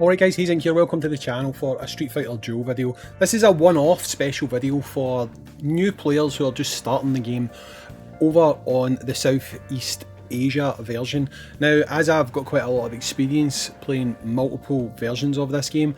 Alright guys, Hayzink here, welcome to the channel for a Street Fighter Duel video. This is a one-off special video for new players who are just starting the game over on the Southeast Asia version. Now, as I've got quite a lot of experience playing multiple versions of this game,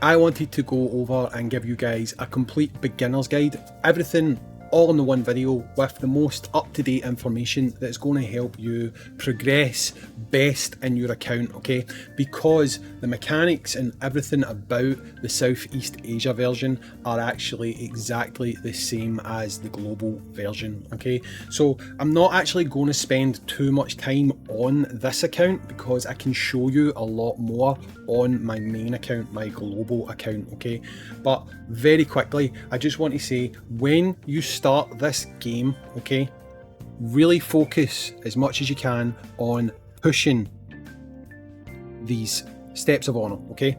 I wanted to go over and give you guys a complete beginner's guide. Everything all in the one video with the most up-to-date information that's going to help you progress best in your account, okay? Because the mechanics and everything about the Southeast Asia version are actually exactly the same as the global version, okay? So I'm not actually going to spend too much time on this account because I can show you a lot more on my main account, my global account, okay? But very quickly, I just want to say, when you start this game, okay, really focus as much as you can on pushing these steps of honor, okay?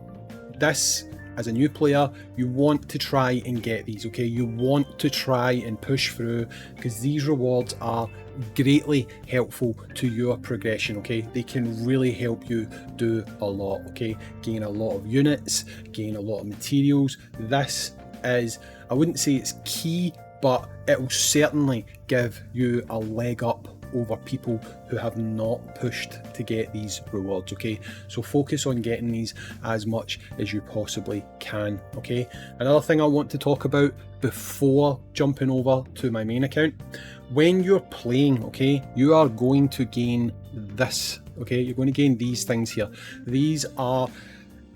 This, as a new player, you want to try and get these, okay? You want to try and push through because these rewards are greatly helpful to your progression, okay? They can really help you do a lot, okay? Gain a lot of units, gain a lot of materials. This is, I wouldn't say it's key, but it will certainly give you a leg up over people who have not pushed to get these rewards, okay? So focus on getting these as much as you possibly can, okay? Another thing I want to talk about before jumping over to my main account, when you're playing, okay, you are going to gain this, okay? You're going to gain these things here. These are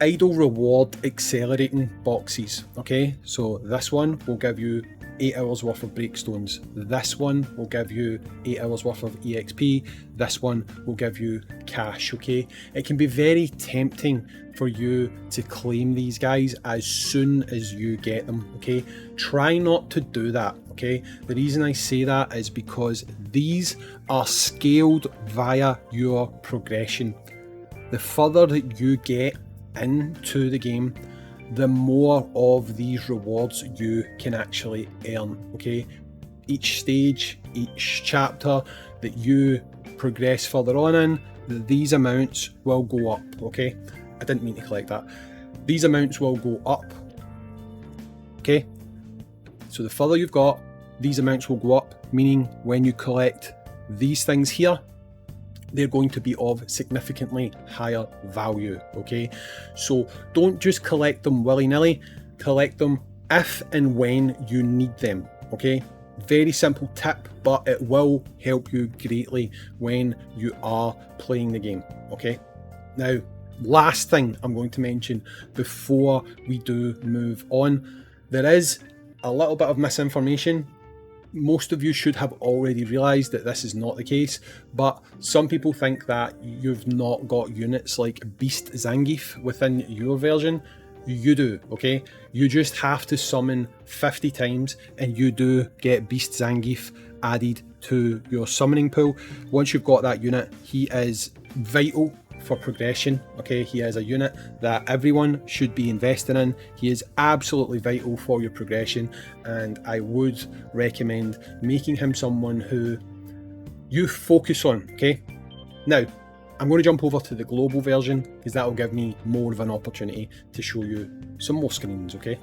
idle reward accelerating boxes, okay? So this one will give you 8 hours worth of breakstones. This one will give you 8 hours worth of EXP. This one will give you cash, okay? It can be very tempting for you to claim these guys as soon as you get them, okay? Try not to do that, okay? The reason I say that is because these are scaled via your progression. The further that you get into the game, the more of these rewards you can actually earn, okay? Each stage, each chapter that you progress further on in, these amounts will go up, okay? I didn't mean to collect that. These amounts will go up, okay? So the further you've got, these amounts will go up, meaning when you collect these things here, they're going to be of significantly higher value, okay? So don't just collect them willy-nilly, collect them if and when you need them, okay? Very simple tip, but it will help you greatly when you are playing the game, okay? Now, last thing I'm going to mention before we do move on, there is a little bit of misinformation. Most of you should have already realised that this is not the case, but some people think that you've not got units like Beast Zangief within your version. You do, okay? You just have to summon 50 times and you do get Beast Zangief added to your summoning pool. Once you've got that unit, he is vital for progression, okay? He is a unit that everyone should be investing in. He is absolutely vital for your progression, and I would recommend making him someone who you focus on, okay? Now, I'm going to jump over to the global version because that will give me more of an opportunity to show you some more screens, okay?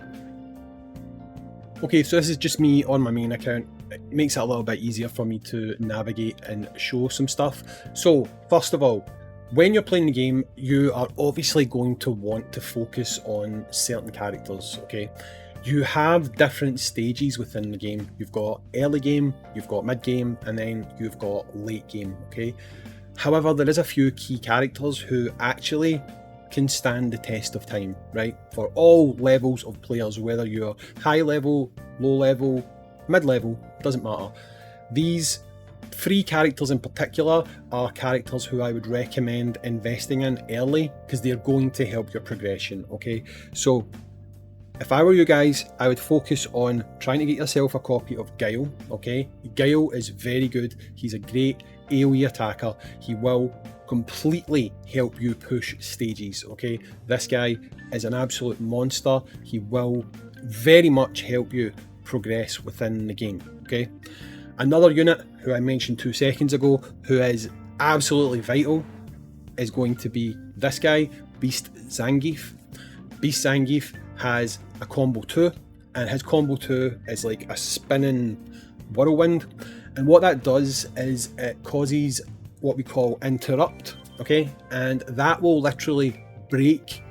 Okay, so this is just me on my main account. It makes it a little bit easier for me to navigate and show some stuff. So, first of all, when you're playing the game, you are obviously going to want to focus on certain characters, okay? You have different stages within the game. You've got early game, you've got mid game, and then you've got late game, okay? However, there is a few key characters who actually can stand the test of time, right? For all levels of players, whether you're high level, low level, mid level, doesn't matter. These 3 characters in particular are characters who I would recommend investing in early because they're going to help your progression, okay? So if I were you guys, I would focus on trying to get yourself a copy of Guile, okay? Guile is very good. He's a great AoE attacker. He will completely help you push stages, okay? This guy is an absolute monster. He will very much help you progress within the game, okay? Another unit who I mentioned 2 seconds ago who is absolutely vital is going to be this guy, Beast Zangief. Beast Zangief has a combo 2, and his combo 2 is like a spinning whirlwind, and what that does is it causes what we call interrupt, okay, and that will literally break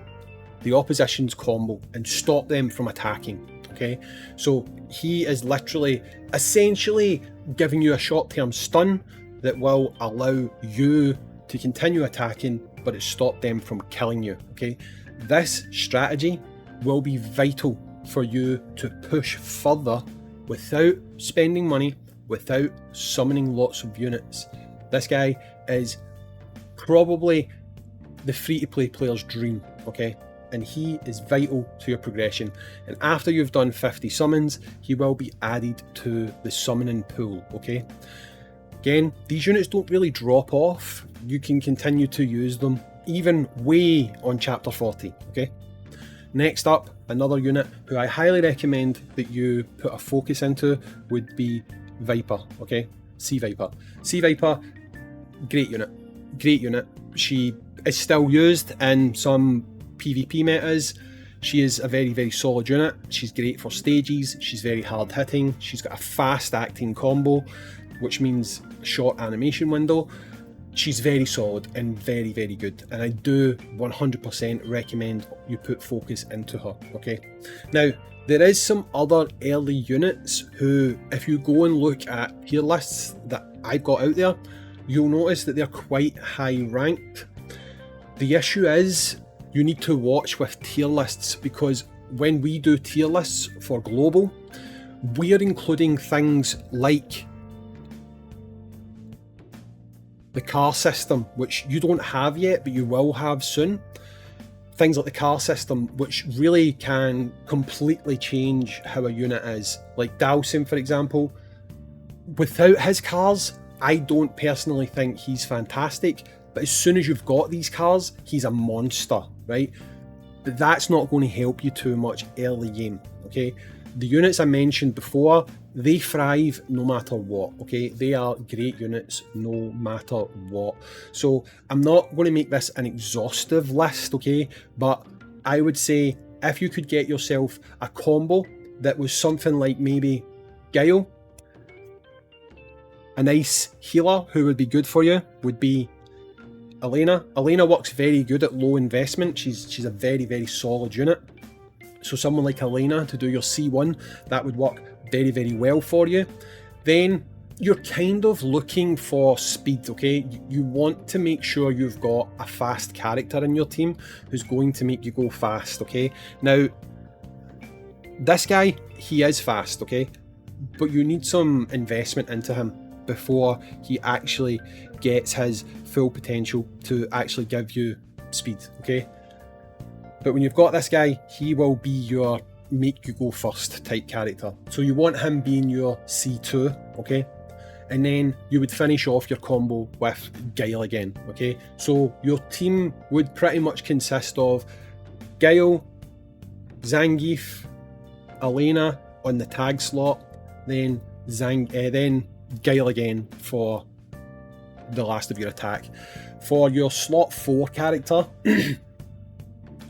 the opposition's combo and stop them from attacking, okay. So he is literally essentially giving you a short-term stun that will allow you to continue attacking, but it stopped them from killing you, okay. This strategy will be vital for you to push further without spending money, without summoning lots of units. This guy is probably the free-to-play player's dream, okay, and he is vital to your progression. And after you've done 50 summons, he will be added to the summoning pool, okay. Again, these units don't really drop off. You can continue to use them even way on chapter 40, okay. Next up, another unit who I highly recommend that you put a focus into would be Viper, okay? Sea Viper. Sea Viper, great unit. She is still used in some PvP metas. She is a very, very solid unit. She's great for stages. She's very hard hitting. She's got a fast acting combo, which means short animation window. She's very solid and very, very good, and I do 100% recommend you put focus into her, okay? Now, there is some other early units who, if you go and look at tier lists that I've got out there, you'll notice that they're quite high ranked. The issue is you need to watch with tier lists, because when we do tier lists for global, we're including things like the car system, which you don't have yet, but you will have soon. Things like the car system, which really can completely change how a unit is. Like Dhalsim, for example, without his cars, I don't personally think he's fantastic, but as soon as you've got these cars, he's a monster, right? But that's not going to help you too much early game, okay? The units I mentioned before, they thrive no matter what, okay? They are great units no matter what. So I'm not going to make this an exhaustive list, okay? But I would say if you could get yourself a combo that was something like maybe Guile, a nice healer who would be good for you would be Elena. Elena works very good at low investment. She's a very, very solid unit. So someone like Elena to do your C1, that would work very, very well for you. Then you're kind of looking for speed, okay? You want to make sure you've got a fast character in your team who's going to make you go fast, okay? Now, this guy, he is fast, okay? But you need some investment into him before he actually gets his full potential to actually give you speed, okay? But when you've got this guy, he will be your make you go first type character. So you want him being your C2, okay? And then you would finish off your combo with Guile again, okay? So your team would pretty much consist of Guile, Zangief, Elena on the tag slot, then Guile again for the last of your attack. For your slot 4 character,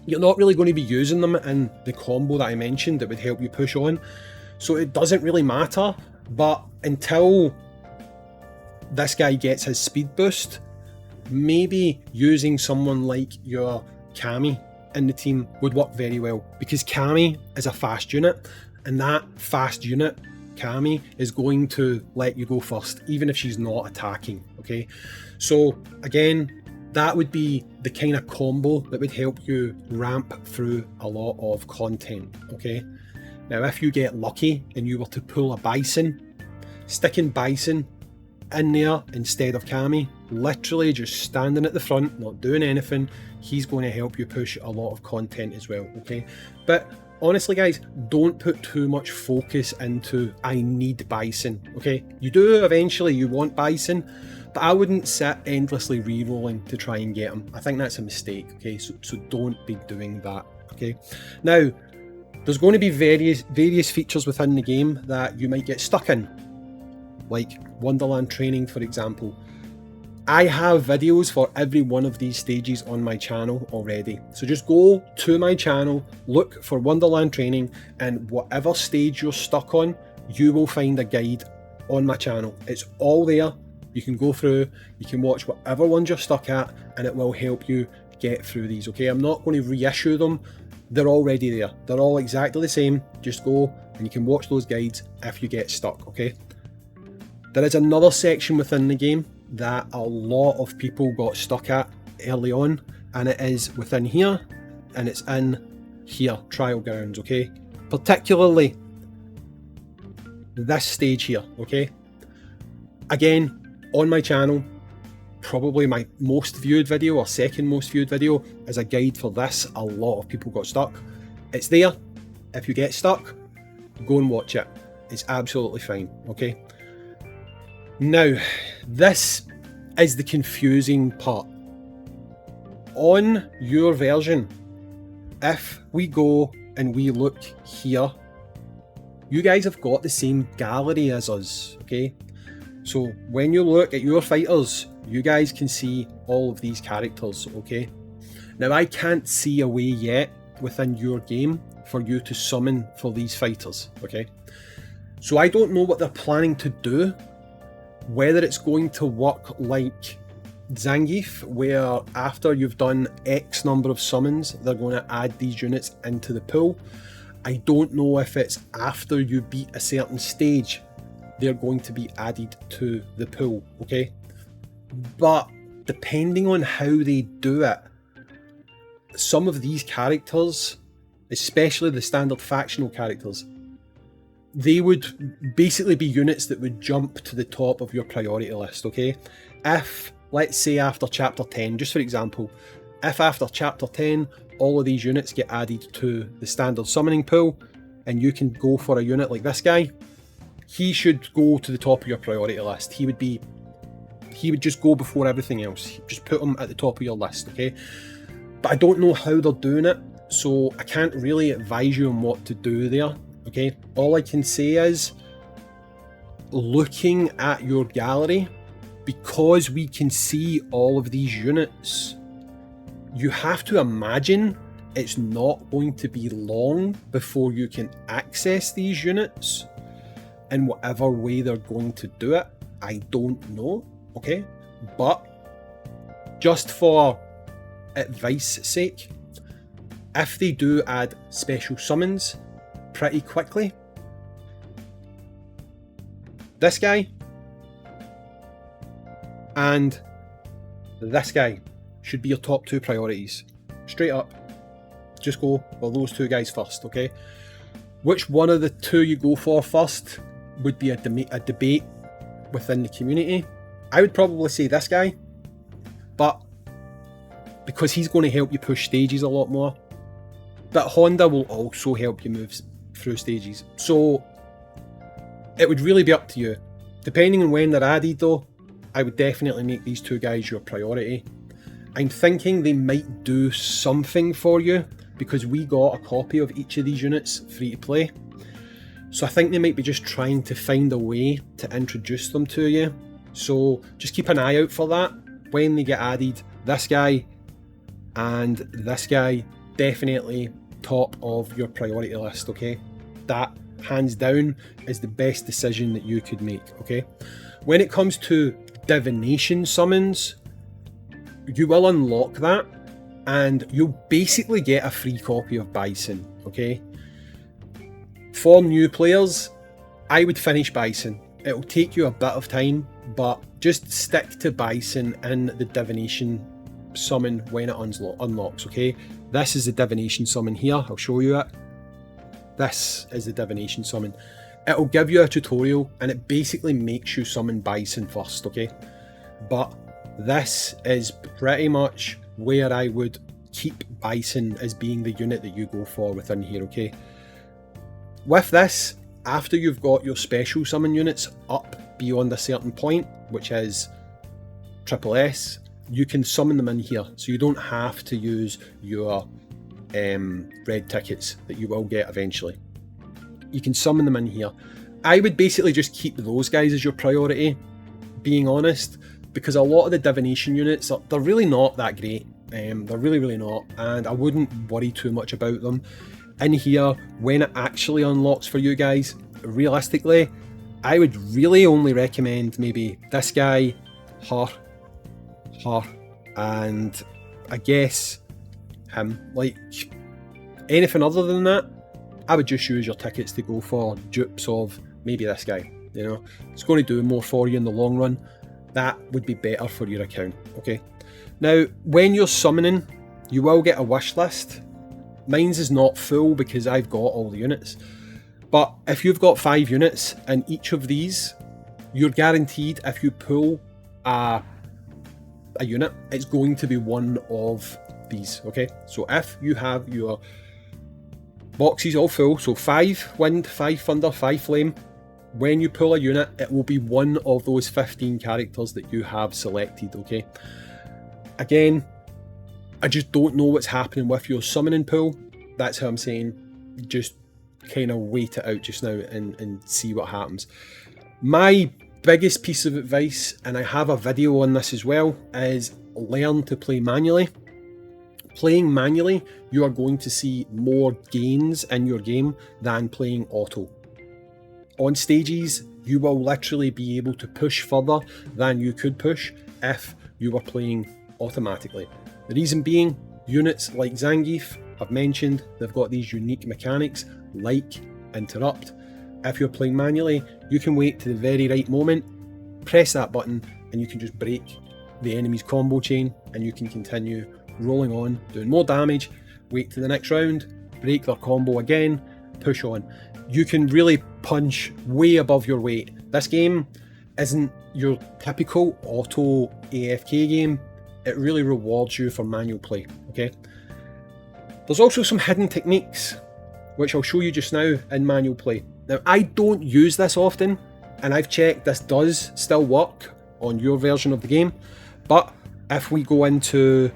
you're not really going to be using them in the combo that I mentioned that would help you push on, so it doesn't really matter. But until this guy gets his speed boost, maybe using someone like your Kami in the team would work very well, because Kami is a fast unit, and that fast unit, Kami, is going to let you go first, even if she's not attacking, okay? So again, that would be the kind of combo that would help you ramp through a lot of content, okay? Now, if you get lucky and you were to pull a Bison, sticking Bison in there instead of Kami, literally just standing at the front, not doing anything, he's going to help you push a lot of content as well, okay? But honestly, guys, don't put too much focus into I need Bison, okay? You do eventually, you want Bison, but I wouldn't sit endlessly re-rolling to try and get him. I think that's a mistake, okay? So don't be doing that, okay? Now, there's going to be various features within the game that you might get stuck in, like Wonderland training, for example. I have videos for every one of these stages on my channel already. So just go to my channel, look for Wonderland Training, and whatever stage you're stuck on, you will find a guide on my channel. It's all there. You can go through, you can watch whatever ones you're stuck at, and it will help you get through these, okay? I'm not going to reissue them. They're already there. They're all exactly the same. Just go and you can watch those guides if you get stuck, okay? There is another section within the game that a lot of people got stuck at early on, and it is within here, and it's in here, Trial Grounds, okay? Particularly this stage here, okay? Again, on my channel, probably my most viewed video or second most viewed video is a guide for this. A lot of people got stuck. It's there. If you get stuck, go and watch it. It's absolutely fine, okay? Now, this is the confusing part. On your version, if we go and we look here, you guys have got the same gallery as us, okay? So when you look at your fighters, you guys can see all of these characters, okay? Now I can't see a way yet within your game for you to summon for these fighters, okay? So I don't know what they're planning to do, whether it's going to work like Zangief, where after you've done X number of summons, they're going to add these units into the pool. I don't know if it's after you beat a certain stage, they're going to be added to the pool, okay? But depending on how they do it, some of these characters, especially the standard factional characters, they would basically be units that would jump to the top of your priority list, okay? If, let's say after chapter 10, just for example, if after chapter 10 all of these units get added to the standard summoning pool and you can go for a unit like this guy, he should go to the top of your priority list. He would just go before everything else. Just put him at the top of your list, okay? But I don't know how they're doing it, so I can't really advise you on what to do there, okay? All I can say is, looking at your gallery, because we can see all of these units, you have to imagine it's not going to be long before you can access these units in whatever way they're going to do it. I don't know, okay? But just for advice sake, if they do add special summons pretty quickly, this guy and this guy should be your top two priorities. Straight up, just go for those two guys first, okay? Which one of the two you go for first would be a debate within the community. I would probably say this guy, but because he's going to help you push stages a lot more. But Honda will also help you move through stages. So it would really be up to you. Depending on when they're added though, I would definitely make these two guys your priority. I'm thinking they might do something for you because we got a copy of each of these units free to play. So I think they might be just trying to find a way to introduce them to you. So just keep an eye out for that. When they get added, this guy and this guy, definitely top of your priority list, okay? That, hands down, is the best decision that you could make, okay? When it comes to Divination Summons, you will unlock that and you'll basically get a free copy of Bison, okay? For new players, I would finish Bison. It'll take you a bit of time, but just stick to Bison in the Divination Summon when it unlocks, okay? This is the Divination Summon here, I'll show you it. This is the Divination Summon. It'll give you a tutorial and it basically makes you summon Bison first, okay? But this is pretty much where I would keep Bison as being the unit that you go for within here, okay? With this, after you've got your special summon units up beyond a certain point, which is SSS, you can summon them in here, so you don't have to use your red tickets that you will get eventually. You can summon them in here. I would basically just keep those guys as your priority, being honest. because a lot of the divination units, they're really not that great. They're really not, and I wouldn't worry too much about them. In here, when it actually unlocks for you guys, realistically, I would really only recommend maybe this guy, her, and I guess him. Like, anything other than that, I would just use your tickets to go for dupes of maybe this guy. You know, it's going to do more for you in the long run. That would be better for your account, okay? Now, when you're summoning, you will get a wish list. Mine's is not full because I've got all the units. But if you've got 5 units in each of these, you're guaranteed if you pull a unit, it's going to be one of these, okay? So if you have your boxes all full, so 5 wind, 5 thunder, 5 flame, when you pull a unit, it will be one of those 15 characters that you have selected, okay? Again, I just don't know what's happening with your summoning pool. That's how I'm saying, just kind of wait it out just now and see what happens. My biggest piece of advice, and I have a video on this as well, is learn to play manually. Playing manually, you are going to see more gains in your game than playing auto. On stages, you will literally be able to push further than you could push if you were playing automatically. The reason being, units like Zangief, I've mentioned, they've got these unique mechanics like interrupt. If you're playing manually, you can wait to the very right moment, press that button, and you can just break the enemy's combo chain, and you can continue rolling on, doing more damage, wait to the next round, break their combo again, push on. You can really punch way above your weight. This game isn't your typical auto AFK game. It really rewards you for manual play, okay? There's also some hidden techniques, which I'll show you just now in manual play. Now, I don't use this often, and I've checked this does still work on your version of the game, but if we go into,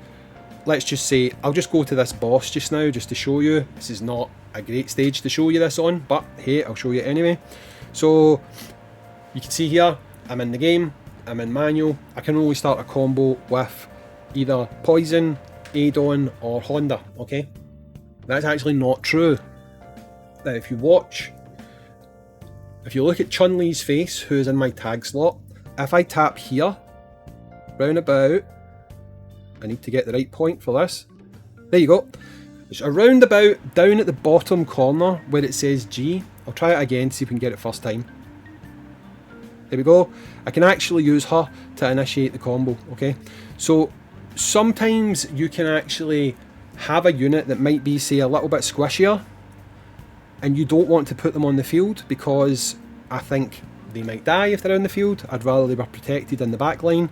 let's just say, I'll just go to this boss just now just to show you. This is not a great stage to show you this on, but hey, I'll show you anyway. So you can see here, I'm in the game, I'm in manual. I can only start a combo with either Poison, Adon or Honda, okay? That's actually not true. Now if you watch, if you look at Chun-Li's face, who is in my tag slot, if I tap here, round about, I need to get the right point for this. There you go. It's a roundabout down at the bottom corner where it says G. I'll try it again, see if we can get it first time. There we go. I can actually use her to initiate the combo, okay? So sometimes you can actually have a unit that might be, say, a little bit squishier, and you don't want to put them on the field because I think they might die if they're in the field. I'd rather they were protected in the back line.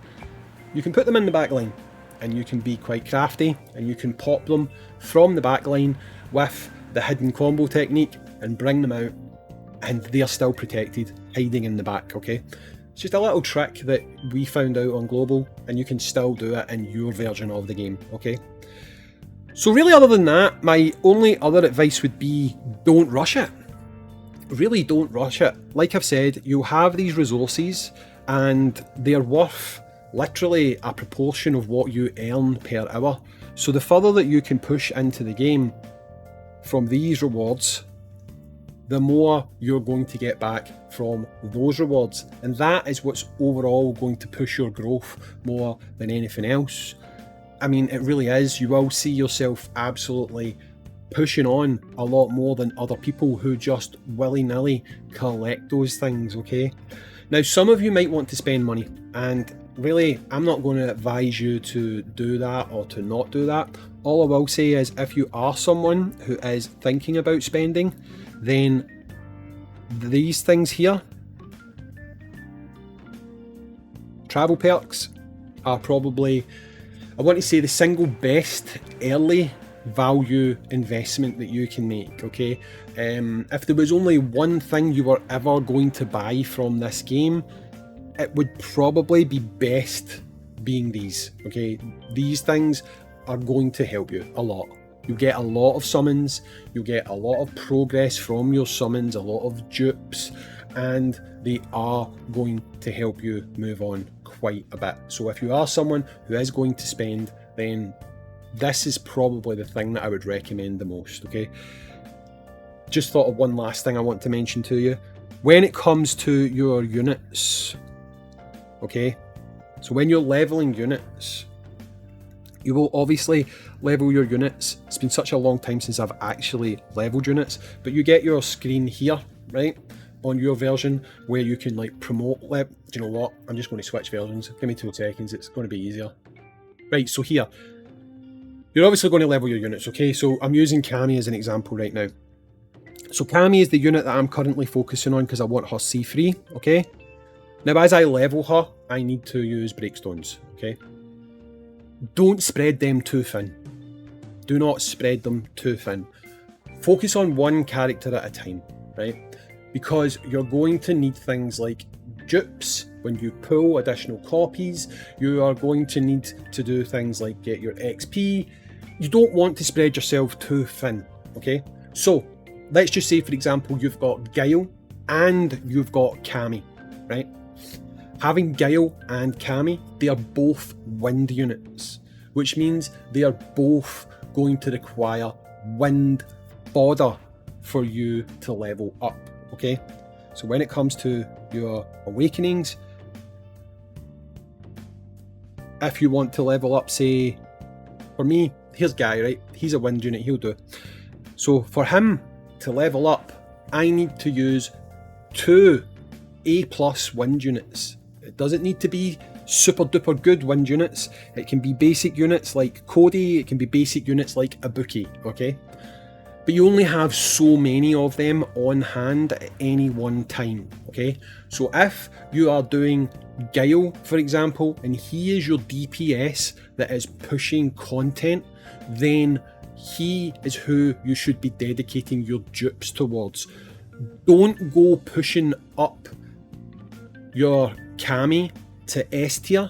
You can put them in the back line, and you can be quite crafty, and you can pop them from the back line with the hidden combo technique and bring them out, and they're still protected, hiding in the back, okay? It's just a little trick that we found out on Global, and you can still do it in your version of the game, okay? So really, other than that, my only other advice would be don't rush it. Really don't rush it. Like I've said, you'll have these resources and they're worth literally a proportion of what you earn per hour. So the further that you can push into the game from these rewards, the more you're going to get back from those rewards. And that is what's overall going to push your growth more than anything else. I mean, it really is. You will see yourself absolutely pushing on a lot more than other people who just willy-nilly collect those things, okay? Now, some of you might want to spend money, and really, I'm not going to advise you to do that or to not do that. All I will say is, if you are someone who is thinking about spending, then these things here, travel perks, are probably, I want to say, the single best early value investment that you can make, okay? If there was only one thing you were ever going to buy from this game, it would probably be best being these, okay? These things are going to help you a lot. You get a lot of summons, you get a lot of progress from your summons, a lot of dupes, and they are going to help you move on quite a bit. So if you are someone who is going to spend, then this is probably the thing that I would recommend the most, okay? Just thought of one last thing I want to mention to you. When it comes to your units, okay? So when you're leveling units, you will obviously level your units. It's been such a long time since I've actually leveled units, but you get your screen here, right? On your version where you can like promote. Do you know what? I'm just going to switch versions. Give me 2 seconds. It's going to be easier. Right, so here, you're obviously going to level your units, okay? So I'm using Cammy as an example right now. So Cammy is the unit that I'm currently focusing on because I want her C3, okay? Now as I level her, I need to use breakstones, okay? Don't spread them too thin. Do not spread them too thin. Focus on one character at a time, right? Because you're going to need things like dupes when you pull additional copies. You are going to need to do things like get your XP. You don't want to spread yourself too thin, okay? So let's just say, for example, you've got Guile and you've got Cammy, right? Having Guile and Cammy, they are both wind units, which means they are both going to require wind fodder for you to level up, okay? So when it comes to your awakenings, if you want to level up, say, for me, here's Guy, right? He's a wind unit, he'll do. So for him to level up, I need to use 2 A+ wind units. It doesn't need to be super duper good wind units. It can be basic units like Cody, it can be basic units like Ibuki, okay? But you only have so many of them on hand at any one time, okay? So if you are doing Guile, for example, and he is your DPS that is pushing content, then he is who you should be dedicating your dupes towards. Don't go pushing up your Cammy to S tier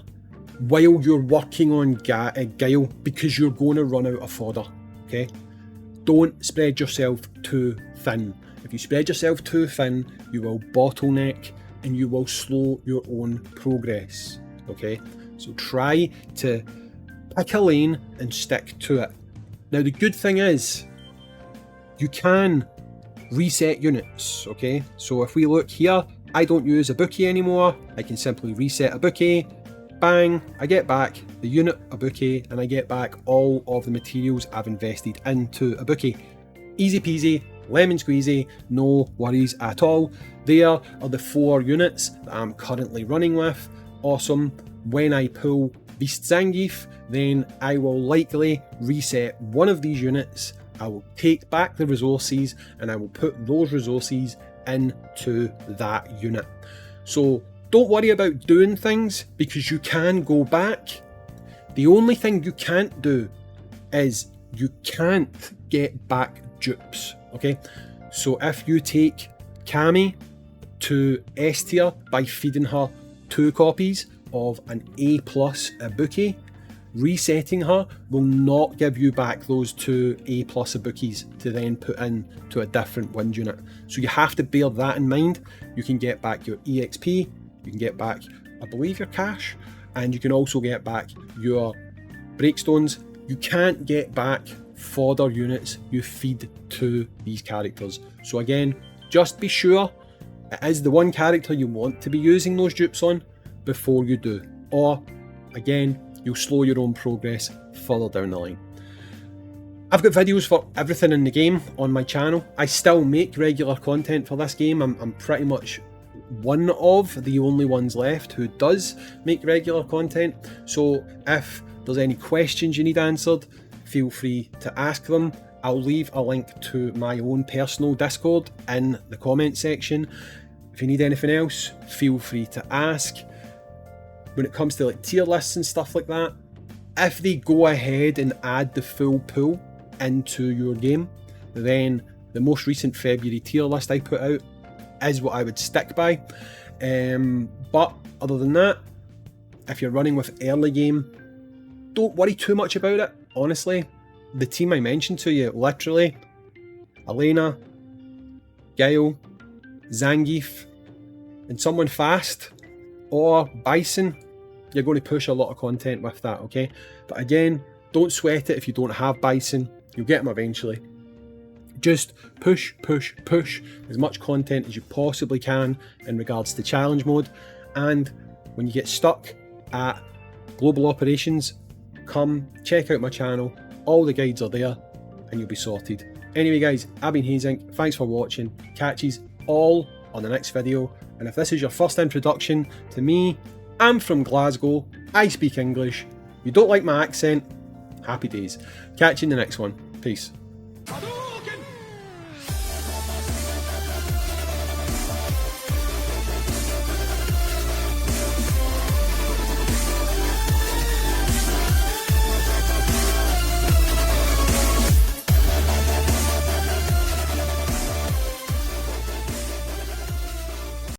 while you're working on Guile, because you're going to run out of fodder, okay? Don't spread yourself too thin. If you spread yourself too thin, you will bottleneck and you will slow your own progress, okay? So try to pick a lane and stick to it. Now the good thing is, you can reset units, okay? So if we look here, I don't use Ibuki anymore. I can simply reset Ibuki, bang, I get back the unit Ibuki, and I get back all of the materials I've invested into Ibuki. Easy peasy, lemon squeezy, no worries at all. There are the 4 units that I'm currently running with. Awesome. When I pull Beast Zangief, then I will likely reset one of these units. I will take back the resources and I will put those resources into that unit. So don't worry about doing things, because you can go back. The only thing you can't do is you can't get back dupes, okay? So if you take Cammy to S tier by feeding her 2 copies of an A+ Ibuki, resetting her will not give you back those 2 A+ Ibukis to then put in to a different wind unit. So you have to bear that in mind. You can get back your EXP, you can get back, I believe, your cash, and you can also get back your breakstones. You can't get back fodder units you feed to these characters. So again, just be sure it is the one character you want to be using those dupes on before you do, or again, you'll slow your own progress further down the line. I've got videos for everything in the game on my channel. I still make regular content for this game. I'm pretty much one of the only ones left who does make regular content. So if there's any questions you need answered, feel free to ask them. I'll leave a link to my own personal Discord in the comment section. If you need anything else, feel free to ask. When it comes to like tier lists and stuff like that, if they go ahead and add the full pool into your game, then the most recent February tier list I put out is what I would stick by. But other than that, if you're running with early game, don't worry too much about it. Honestly, the team I mentioned to you, literally, Elena, Guile, Zangief, and someone fast, or Bison, you're going to push a lot of content with that, okay? But again, don't sweat it if you don't have Bison. You'll get them eventually. Just push as much content as you possibly can in regards to challenge mode, and when you get stuck at global operations, come check out my channel. All the guides are there and you'll be sorted. Anyway guys, I've been Hayzink, thanks for watching, catches all on the next video, and if this is your first introduction to me, I'm from Glasgow, I speak English, you don't like my accent, happy days. Catch you in the next one, peace.